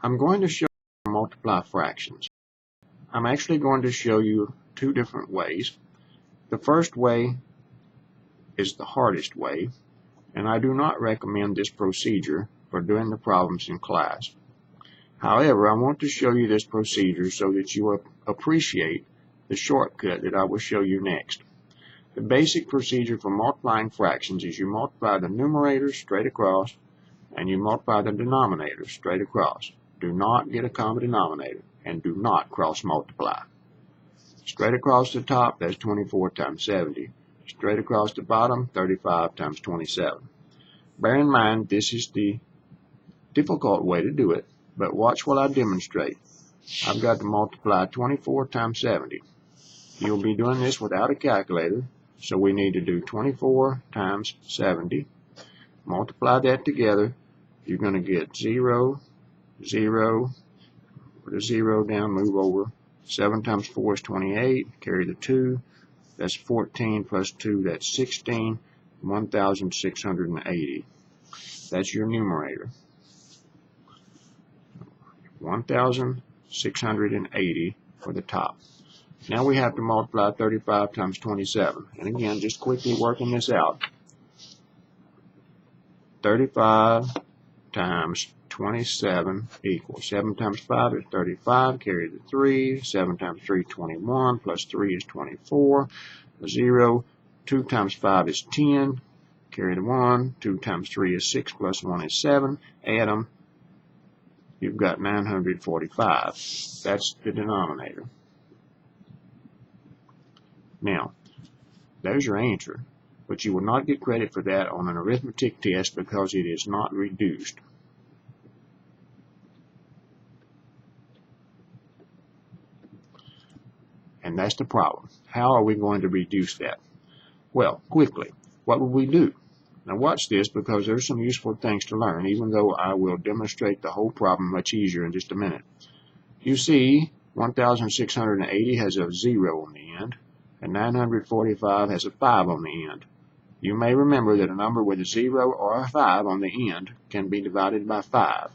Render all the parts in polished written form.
I'm going to show you how to multiply fractions. I'm actually going to show you two different ways. The first way is the hardest way, and I do not recommend this procedure for doing the problems in class. However, I want to show you this procedure so that you will appreciate the shortcut that I will show you next. The basic procedure for multiplying fractions is you multiply the numerator straight across and you multiply the denominator straight across. Do not get a common denominator and do not cross multiply. Straight across the top, that's 24 times 70. Straight across the bottom, 35 times 27. Bear in mind, this is the difficult way to do it, but watch while I demonstrate. I've got to multiply 24 times 70. You'll be doing this without a calculator, so we need to do 24 times 70. Multiply that together. You're going to get 0, 0, put a 0 down, move over. 7 times 4 is 28, carry the 2. That's 14 plus 2, that's 16, 1,680. That's your numerator. 1,680 for the top. Now we have to multiply 35 times 27. And again, just quickly working this out. 35 times 27 equals 7 times 5 is 35, carry the 3, 7 times 3 is 21, plus 3 is 24, 0, 2 times 5 is 10, carry the 1, 2 times 3 is 6, plus 1 is 7, add them, you've got 945. That's the denominator. Now, there's your answer, but you will not get credit for that on an arithmetic test because it is not reduced. And that's the problem. How are we going to reduce that? Well, quickly, what will we do? Now watch this because there's some useful things to learn, even though I will demonstrate the whole problem much easier in just a minute. You see, 1,680 has a 0 on the end, and 945 has a 5 on the end. You may remember that a number with a 0 or a 5 on the end can be divided by 5.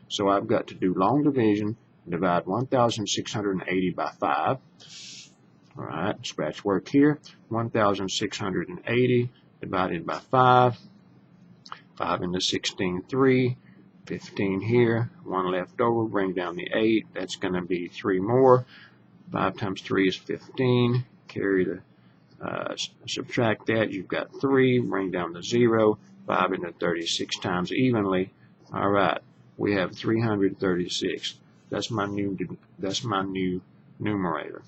So I've got to do long division, divide 1,680 by 5. All right, scratch work here. 1,680 divided by 5. 5 into 16, 3. 15 here. 1 left over. Bring down the 8. That's going to be 3 more. 5 times 3 is 15. Carry the subtract that. You've got 3. Bring down the 0. 5 into 36 times evenly. All right, we have 336. That's my new numerator.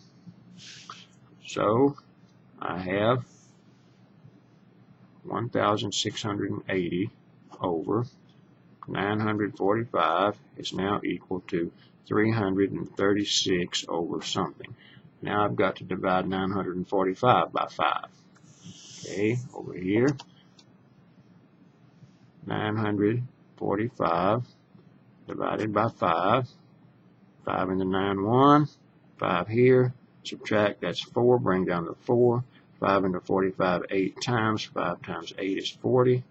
So I have 1,680 over 945 is now equal to 336 over something. Now I've got to divide 945 by 5. Okay, over here, 945 divided by 5. 5 into 9, 1. 5 here. Subtract, that's 4. Bring down the 4. 5 into 45, 8 times. 5 times 8 is 40.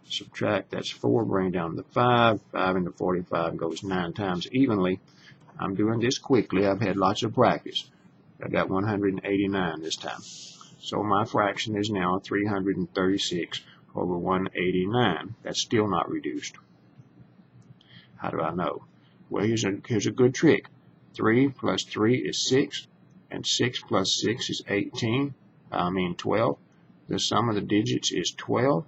Subtract, that's 4. Bring down the 5. 5 into 45 goes 9 times evenly. I'm doing this quickly. I've had lots of practice. I got 189 this time. So my fraction is now 336 over 189. That's still not reduced. How do I know? Well, here's a good trick. 3 plus 3 is 6, and 6 plus 6 is 12. The sum of the digits is 12,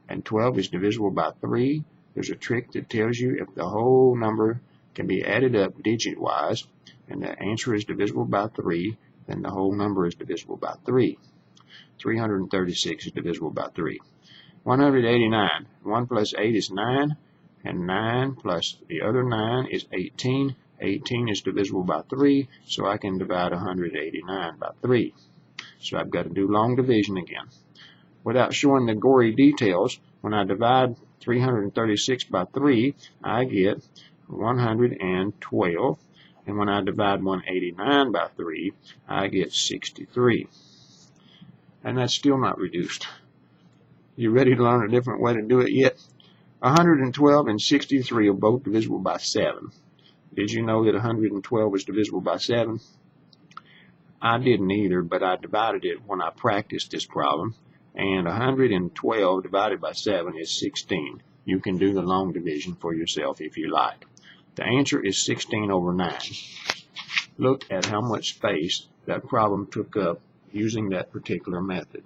and 12 is divisible by 3. There's a trick that tells you if the whole number can be added up digit-wise, and the answer is divisible by 3, then the whole number is divisible by 3. 336 is divisible by 3. 189. 1 plus 8 is 9, and 9 plus the other 9 is 18. 18 is divisible by 3, so I can divide 189 by 3. So I've got to do long division again. Without showing the gory details, when I divide 336 by 3, I get 112. And when I divide 189 by 3, I get 63. And that's still not reduced. You ready to learn a different way to do it yet? 112 and 63 are both divisible by 7. Did you know that 112 is divisible by 7? I didn't either, but I divided it when I practiced this problem, and 112 divided by 7 is 16. You can do the long division for yourself if you like. The answer is 16 over 9. Look at how much space that problem took up using that particular method.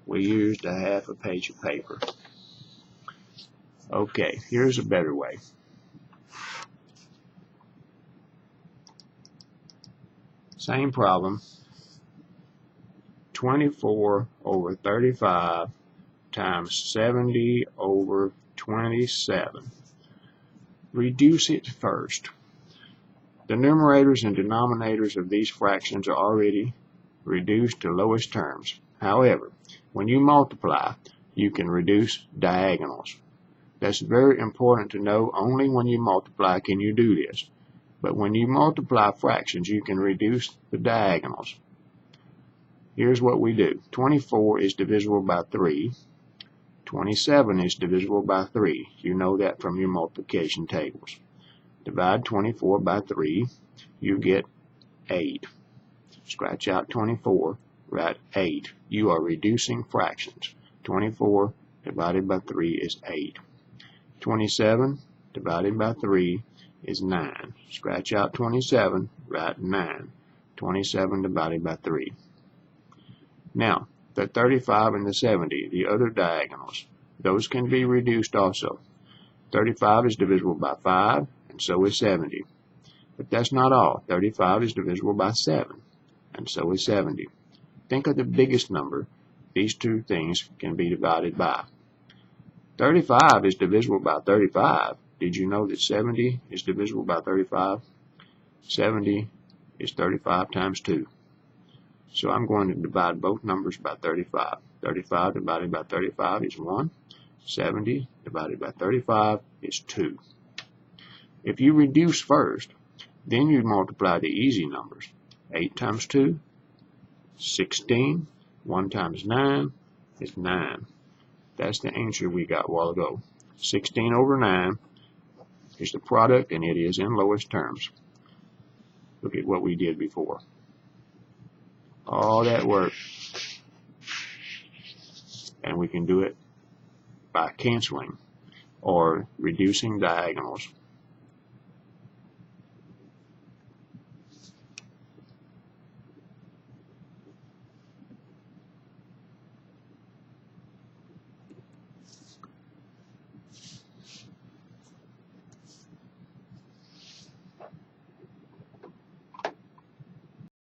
We used a half a page of paper. Okay, here's a better way. Same problem. 24 over 35 times 70 over 27. Reduce it first. The numerators and denominators of these fractions are already reduced to lowest terms. However, when you multiply, you can reduce diagonals. That's very important to know. Only when you multiply can you do this. But when you multiply fractions, you can reduce the diagonals. Here's what we do. 24 is divisible by 3. 27 is divisible by 3. You know that from your multiplication tables. Divide 24 by 3, you get 8. Scratch out 24, write 8. You are reducing fractions. 24 divided by 3 is 8. 27 divided by 3 is 9. Scratch out 27, write 9. 27 divided by 3. Now, the 35 and the 70, the other diagonals, those can be reduced also. 35 is divisible by 5, and so is 70. But that's not all. 35 is divisible by 7, and so is 70. Think of the biggest number these two things can be divided by. 35 is divisible by 35. Did you know that 70 is divisible by 35? 70 is 35 times 2. So I'm going to divide both numbers by 35. 35 divided by 35 is 1. 70 divided by 35 is 2. If you reduce first, then you multiply the easy numbers. 8 times 2, 16. 1 times 9 is 9. That's the answer we got a while ago. 16 over 9 is the product, and it is in lowest terms. Look at what we did before. All that work. And we can do it by canceling or reducing diagonals.